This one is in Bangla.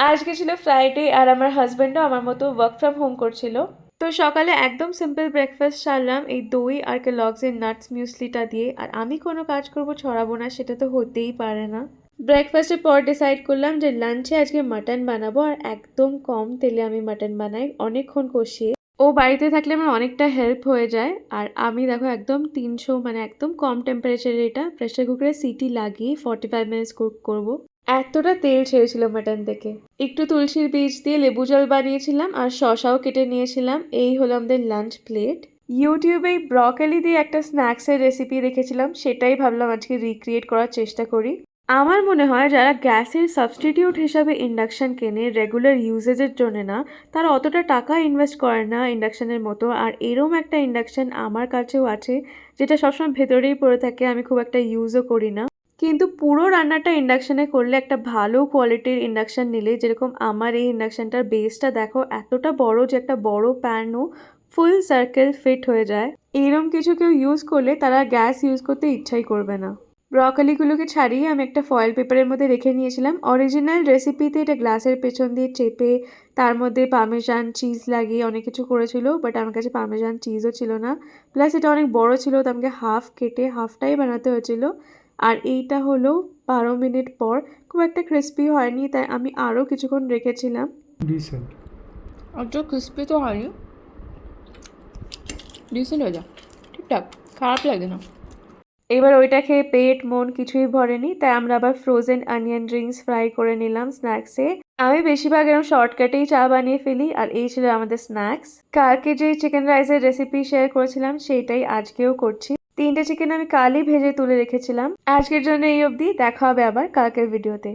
আজকে ছিল ফ্রাইডে আর আমার হাজব্যান্ডও আমার মতো ওয়ার্ক ফ্রম হোম করছিল। তো সকালে একদম সিম্পল ব্রেকফাস্ট সারলাম এই দই আর কেলগসের নাটস মিউসলিটা দিয়ে। আর আমি কোনো কাজ করব ছড়াবো না, সেটা তো হতেই পারে না। ব্রেকফাস্টের পর ডিসাইড করলাম যে লাঞ্চে আজকে মাটন বানাবো, আর একদম কম তেলে আমি মাটন বানাই অনেকক্ষণ কষিয়ে। ও বাড়িতে থাকলে আমার অনেকটা হেল্প হয়ে যায়। আর আমি দেখো একদম 300 মানে একদম কম টেম্পারেচারে এটা প্রেসার কুকারে সিটি লাগিয়ে 45 মিনিটস কুক করবো। এতটা তেল ছেড়েছিল মাটন থেকে। একটু তুলসীর বীজ দিয়ে লেবু জল বানিয়েছিলাম আর শসাও কেটে নিয়েছিলাম। এই হলো আমাদের লাঞ্চ প্লেট। ইউটিউবে ব্রকলি দিয়ে একটা স্ন্যাক্সের রেসিপি দেখেছিলাম, সেটাই ভাবলাম আজকে রিক্রিয়েট করার চেষ্টা করি। আমার মনে হয় যারা গ্যাসের সাবস্টিটিউট হিসাবে ইন্ডাকশন কেনে রেগুলার ইউজেজের জন্য না, তারা অতটা টাকা ইনভেস্ট করে না ইন্ডাকশনের মতো। আর এরম একটা ইন্ডাকশন আমার কাছেও আছে, যেটা সবসময় ভেতরেই পড়ে থাকে, আমি খুব একটা ইউজও করি না। কিন্তু পুরো রান্নাটা ইন্ডাকশনে করলে, একটা ভালো কোয়ালিটির ইন্ডাকশন নিলে, যেরকম আমার এই ইন্ডাকশনটার বেসটা দেখো এতটা বড় যে একটা বড় প্যানও ফুল সার্কেল ফিট হয়ে যায়। এরম কিছু কেউ ইউজ করলে তারা গ্যাস ইউজ করতে ইচ্ছাই করবে না। ব্রকলিগুলোকে ছাড়িয়ে আমি একটা ফয়েল পেপারের মধ্যে রেখে নিয়েছিলাম। অরিজিনাল রেসিপিতে এটা গ্লাসের পেছন দিয়ে চেপে তার মধ্যে পার্মেজান চিজ লাগিয়ে অনেক কিছু করেছিল, বাট আমার কাছে পার্মেজান চিজও ছিল না। প্লাস এটা অনেক বড় ছিল, তো আমাকে হাফ কেটে হাফটাই বানাতে হয়েছিল। আর এইটা হলো 12 মিনিট পর। খুব একটা ক্রিস্পি হয়নি, তাই আমি আরও কিছুক্ষণ রেখেছিলাম। ডিসেন্ট। অত ক্রিস্পি তো হয়নি, ডিসেন্ট হয়ে যা, ঠিকঠাক, খারাপ লাগে না। এবার ওইটা খেয়ে পেট মন কিছুই ভরেনি, তাই আমরা আবার ফ্রোজেন অনিয়ন ড্রিঙ্কস ফ্রাই করে নিলাম স্ন্যাক্সে। আমি বেশিরভাগ এরকম শর্টকাটেই চা বানিয়ে ফেলি, আর এই ছিল আমাদের স্ন্যাক্স। কালকে যে চিকেন রাইসের রেসিপি শেয়ার করেছিলাম সেইটাই আজকেও করছি। 3টে চিকেন আমি কালই ভেজে তুলে রেখেছিলাম। আজকের জন্য এই অবধি, দেখা হবে আবার কালকের ভিডিওতে।